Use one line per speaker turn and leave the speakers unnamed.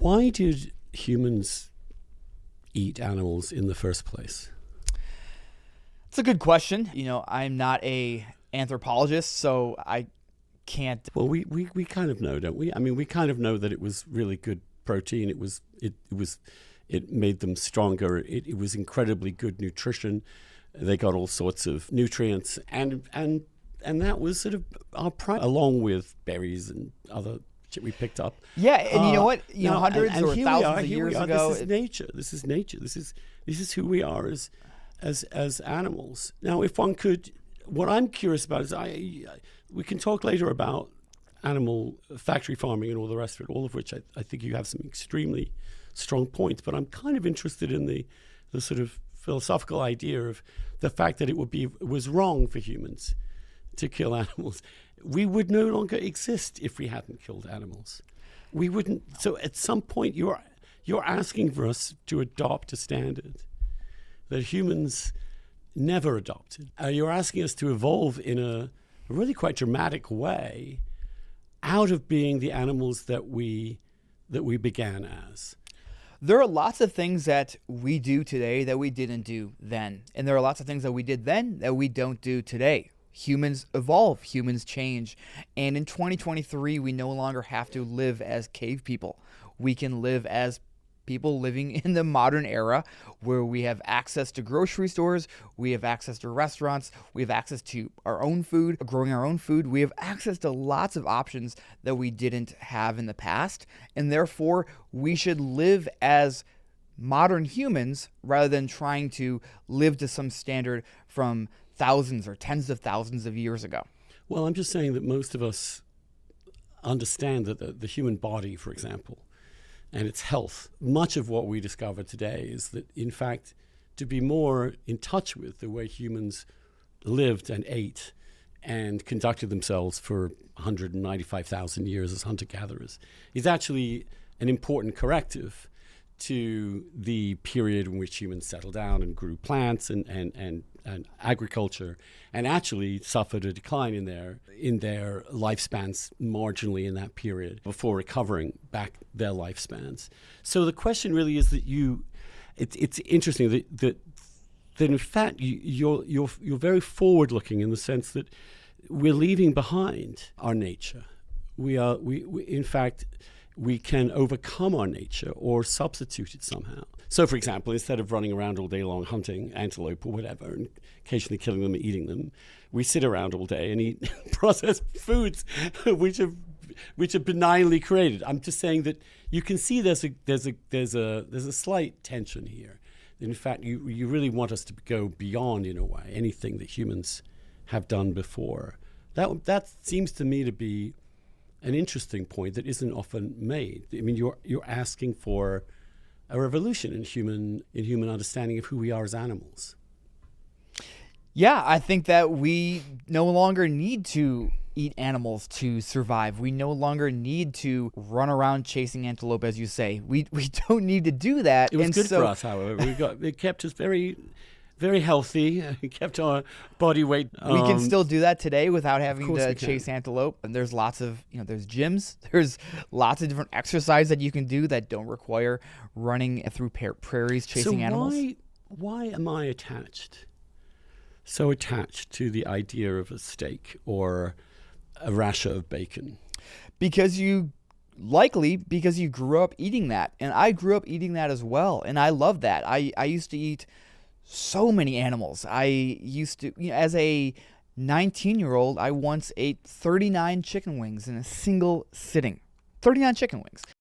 Why did humans eat animals in the first place?
It's a good question. I'm not a anthropologist, so I can't.
Well, we kind of know, don't we? I mean, we kind of know that it was really good protein. It made them stronger. It was incredibly good nutrition. They got all sorts of nutrients, and that was sort of our pride, along with berries and other shit we picked up.
Yeah, and you know what? Hundreds
and
or
here
thousands of
here we
years
are.
ago.
This is nature. This is nature. This is who we are as animals. Now, if one could, what I'm curious about is we can talk later about animal factory farming and all the rest of it, all of which I think you have some extremely strong points. But I'm kind of interested in the sort of philosophical idea of the fact that it was wrong for humans to kill animals. We would no longer exist if we hadn't killed animals. We wouldn't. So at some point, you're asking for us to adopt a standard that humans never adopted. You're asking us to evolve in a really quite dramatic way out of being the animals that we began as.
There are lots of things that we do today that we didn't do then. And there are lots of things that we did then that we don't do today. Humans evolve, humans change. And in 2023, we no longer have to live as cave people. We can live as people living in the modern era where we have access to grocery stores, we have access to restaurants, we have access to our own food, growing our own food. We have access to lots of options that we didn't have in the past. And therefore, we should live as modern humans rather than trying to live to some standard from thousands or tens of thousands of years ago.
Well, I'm just saying that most of us understand that the human body, for example, and its health, much of what we discover today is that, in fact, to be more in touch with the way humans lived and ate and conducted themselves for 195,000 years as hunter-gatherers is actually an important corrective to the period in which humans settled down and grew plants and agriculture, and actually suffered a decline in their lifespans marginally in that period before recovering back their lifespans. So the question really is that it's interesting that in fact you're very forward looking in the sense that we're leaving behind our nature. We in fact we can overcome our nature or substitute it somehow. So, for example, instead of running around all day long hunting antelope or whatever and occasionally killing them and eating them, we sit around all day and eat processed foods which are benignly created. I'm just saying that you can see there's a slight tension here. In fact, you really want us to go beyond, in a way, anything that humans have done before. That seems to me to be an interesting point that isn't often made. I mean, you're asking for a revolution in human understanding of who we are as animals.
Yeah, I think that we no longer need to eat animals to survive. We no longer need to run around chasing antelope, as you say. We don't need to do that.
It was good for us, however. It kept us very, very healthy. It kept our body weight.
We can still do that today without having to chase antelope. And there's lots of, there's gyms. There's lots of different exercise that you can do that don't require running through prairies chasing animals.
So why am I so attached to the idea of a steak or a rasher of bacon?
Because you grew up eating that. And I grew up eating that as well. And I love that. I used to eat so many animals. I used to, as a 19-year-old, I once ate 39 chicken wings in a single sitting. 39 chicken wings.